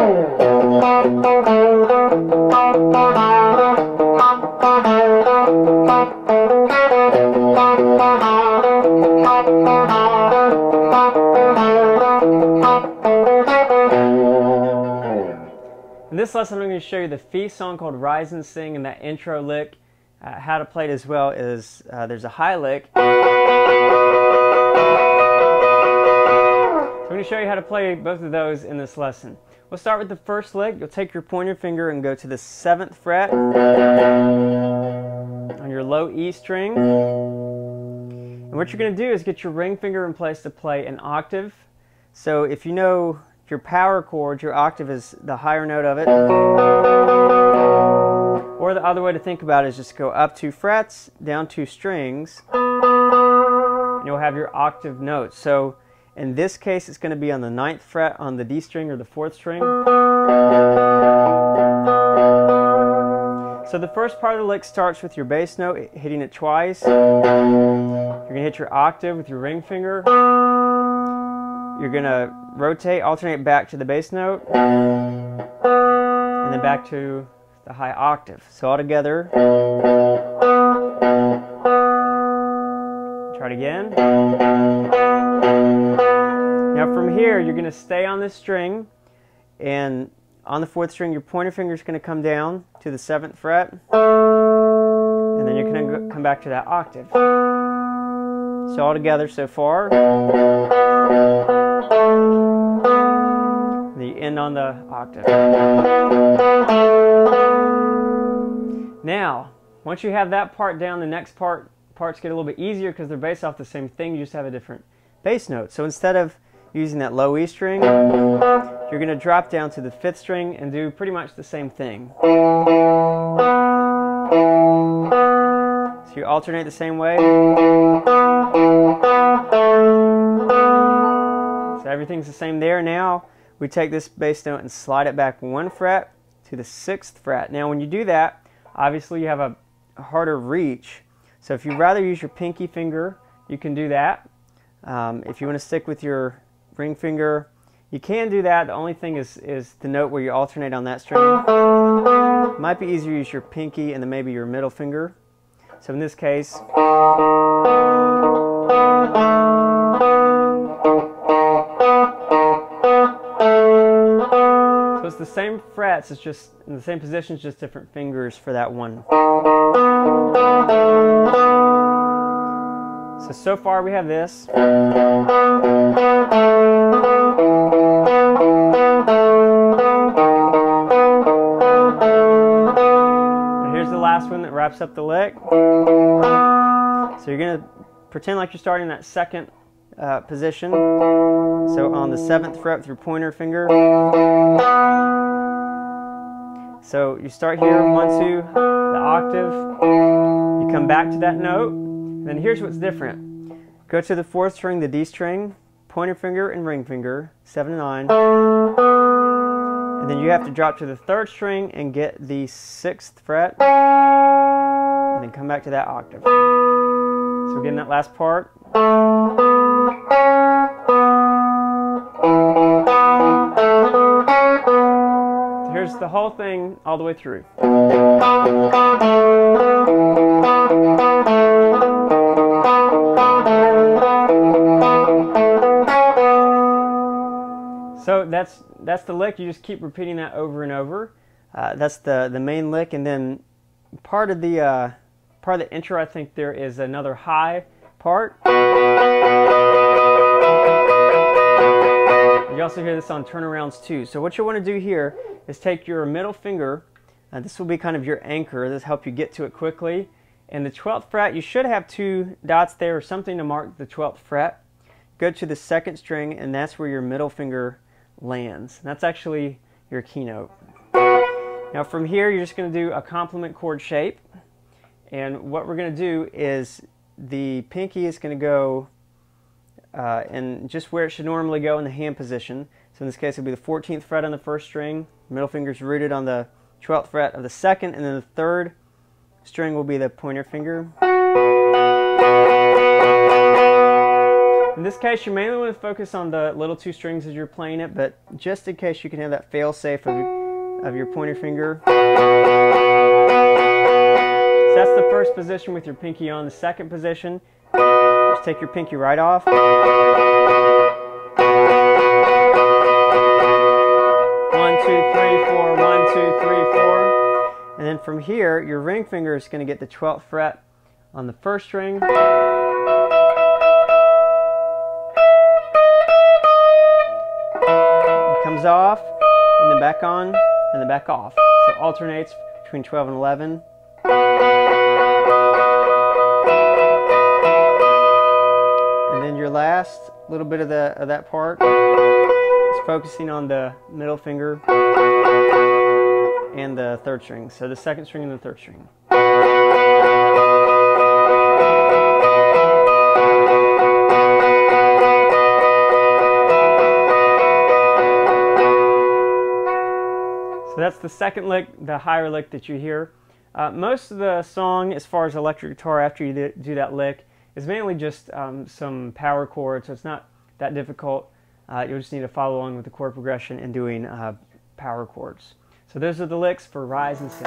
In this lesson, I'm going to show you the Feast song called Rise and Sing, and that intro lick. How to play it as well is there's a high lick. So I'm going to show you how to play both of those in this lesson. We'll start with the first lick. You'll take your pointer finger and go to the 7th fret on your low E string. And what you're going to do is get your ring finger in place to play an octave. So if you know your power chord, your octave is the higher note of it. Or the other way to think about it is just go up 2 frets, down 2 strings, and you'll have your octave notes. So in this case, it's going to be on the 9th fret on the D string or the 4th string. So the first part of the lick starts with your bass note, hitting it twice. You're going to hit your octave with your ring finger. You're going to rotate, alternate back to the bass note, and then back to the high octave. So all together. Try it again. Now from here, you're going to stay on this string, and on the 4th string, your pointer finger is going to come down to the 7th fret, and then you're going to come back to that octave. So all together so far. The end on the octave. Now, once you have that part down, the next parts get a little bit easier because they're based off the same thing. You just have a different bass note. So instead of using that low E string, you're going to drop down to the 5th string and do pretty much the same thing. So you alternate the same way. So everything's the same there. Now we take this bass note and slide it back 1 fret to the 6th fret. Now when you do that, obviously you have a harder reach. So if you'd rather use your pinky finger, you can do that. If you want to stick with your ring finger, you can do that. The only thing is the note where you alternate on that string. It might be easier to use your pinky and then maybe your middle finger. So in this case, so it's the same frets, it's just in the same positions, just different fingers for that one. So far we have this. And here's the last one that wraps up the lick. So you're going to pretend like you're starting that 2nd position. So on the 7th fret with your pointer finger. So you start here, 1, 2, the octave. You come back to that note. And then here's what's different. Go to the 4th string, the D string, pointer finger and ring finger, 7 and 9. And then you have to drop to the 3rd string and get the 6th fret. And then come back to that octave. So again, that last part. So here's the whole thing all the way through. So that's the lick. You just keep repeating that over and over. That's the main lick, and then part of the intro, I think there is another high part. You also hear this on turnarounds too. So what you want to do here is take your middle finger. This will be kind of your anchor. This will help you get to it quickly. And the 12th fret, you should have 2 dots there or something to mark the 12th fret. Go to the 2nd string, and that's where your middle finger lands. That's actually your keynote. Now from here, you're just going to do a complement chord shape. And what we're going to do is the pinky is going to go in just where it should normally go in the hand position. So in this case, it'll be the 14th fret on the 1st string. Middle finger's rooted on the 12th fret of the 2nd, and then the 3rd string will be the pointer finger. In this case, you mainly want to focus on the little two strings as you're playing it, but just in case you can have that fail-safe of your pointer finger. So that's the first position with your pinky on. The second position, just take your pinky right off. 1, 2, 3, 4, 1, 2, 3, 4. And then from here, your ring finger is going to get the 12th fret on the first string. Comes off, and then back on, and then back off. So it alternates between 12 and 11. And then your last little bit of that part is focusing on the middle finger and the third string. So the second string and the third string. So that's the second lick, the higher lick that you hear. Most of the song, as far as electric guitar, after you do that lick, is mainly just some power chords, so it's not that difficult. You'll just need to follow along with the chord progression and doing power chords. So those are the licks for Rise and Sing.